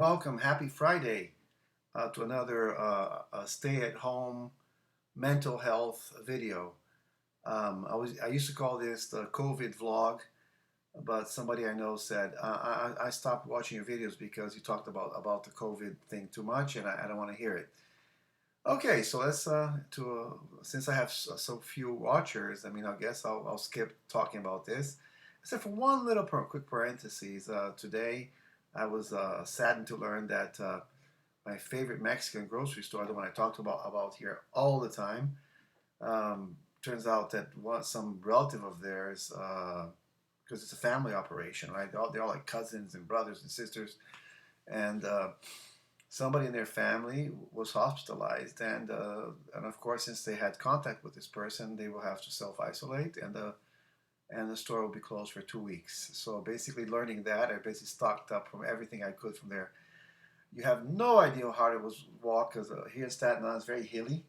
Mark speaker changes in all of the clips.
Speaker 1: Welcome, happy Friday to another stay-at-home mental health video. I used to call this the COVID vlog, but somebody I know said I stopped watching your videos because you talked about the COVID thing too much, and I don't want to hear it. Okay, so let's since I have so few watchers, I guess I'll skip talking about this, except for one little quick parenthesis. Today, I was saddened to learn that my favorite Mexican grocery store, the one I talked about here all the time, turns out that some relative of theirs, because it's a family operation, right? They're all like cousins and brothers and sisters, and somebody in their family was hospitalized, and of course, since they had contact with this person, they will have to self isolate, and the store will be closed for 2 weeks. So basically, learning that, I basically stocked up from everything I could from there. You have no idea how hard it was walk because here in Staten Island it's very hilly.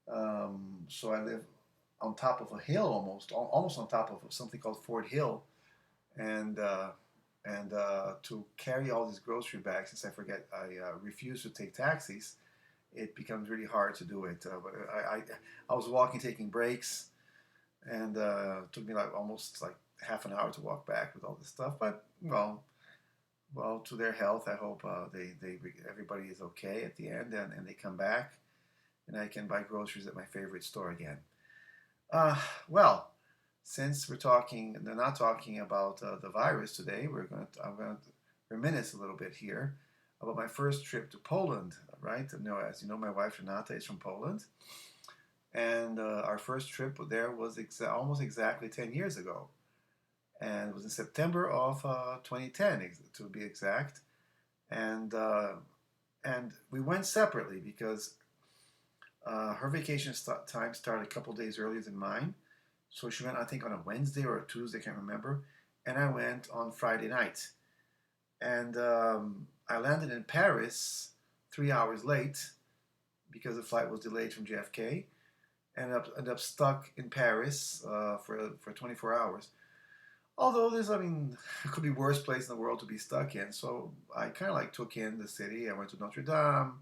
Speaker 1: So I live on top of a hill, almost on top of something called Fort Hill, and to carry all these grocery bags, since I refuse to take taxis, it becomes really hard to do it. But I was walking, taking breaks, and it took me like almost like half an hour to walk back with all this stuff. But well, to their health, I hope they everybody is okay at the end, and they come back, and I can buy groceries at my favorite store again. Uh, well, since they're not talking about the virus today. I'm going to reminisce a little bit here about my first trip to Poland. Right? As you know, my wife Renata is from Poland, and our first trip there was almost exactly 10 years ago, and it was in September of 2010 to be exact, and uh, and we went separately because her vacation time started a couple days earlier than mine. So she went, I think, on a Wednesday or a Tuesday, I can't remember. And I went on Friday night. And I landed in Paris 3 hours late because the flight was delayed from JFK. Ended up stuck in Paris for 24 hours. Although it could be worse place in the world to be stuck in. So I kind of like took in the city. I went to Notre Dame.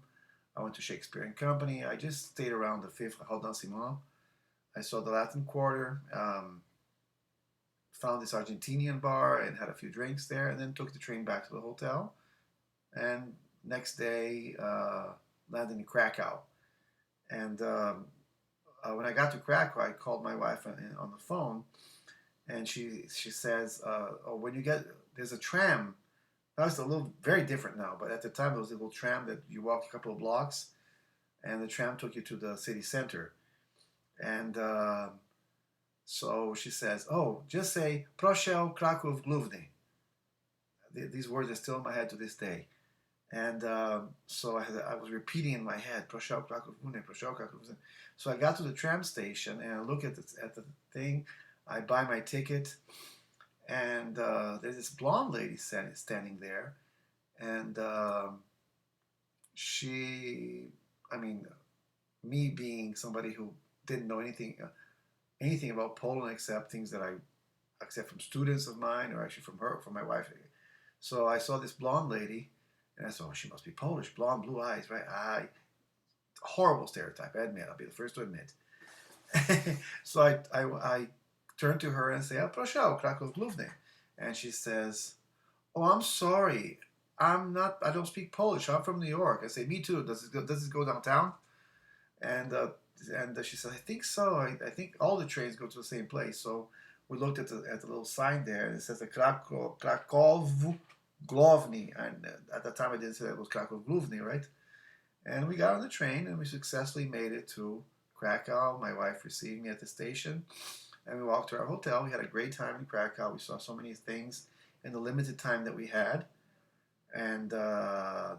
Speaker 1: I went to Shakespeare and Company. I just stayed around the Fifth Arrondissement. I saw the Latin Quarter, found this Argentinian bar and had a few drinks there, and then took the train back to the hotel. And next day, landed in Krakow. And when I got to Krakow, I called my wife on the phone, and she says, "Oh, when you get there's a tram. Now it's a little very different now, but at the time there was a little tram that you walk a couple of blocks, and the tram took you to the city center. And so she says, "Oh, just say Proszę Kraków Główny." These words are still in my head to this day. And so I was repeating in my head, Proszę Kraków Główny, Proszę Kraków Główny. So I got to the tram station and I look at the thing. I buy my ticket, and there's this blonde lady standing there, and she, I mean, me being somebody who didn't know anything about Poland except things that I except from students of mine or actually from my wife. So I saw this blonde lady, and I thought, oh, she must be Polish, blonde, blue eyes, right? Horrible stereotype. I admit, I'll be the first to admit. So I turned to her and say, "Oh, proszę, Kraków Główny," and she says, "Oh, I'm sorry, I'm not. I don't speak Polish. I'm from New York." I say, "Me too. Does it go downtown?" And she said, "I think so. I think all the trains go to the same place." So we looked at the little sign there, and it says the Krakow Główny, and at the time I didn't say it was Krakow Główny, right? And we got on the train, and we successfully made it to Krakow. My wife received me at the station, and we walked to our hotel. We had a great time in Krakow. We saw so many things in the limited time that we had, and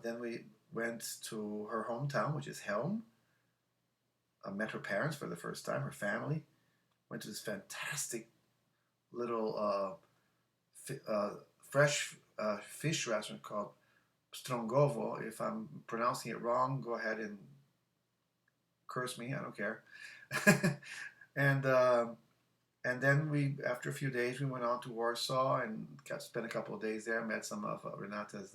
Speaker 1: then we went to her hometown, which is Helm. I met her parents for the first time, her family. Went to this fantastic little fresh fish restaurant called Strongovo. If I'm pronouncing it wrong, go ahead and curse me. I don't care. and uh, and then after a few days, we went on to Warsaw and spent a couple of days there. Met some of Renata's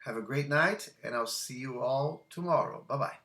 Speaker 1: Have a great night, and I'll see you all tomorrow. Bye bye.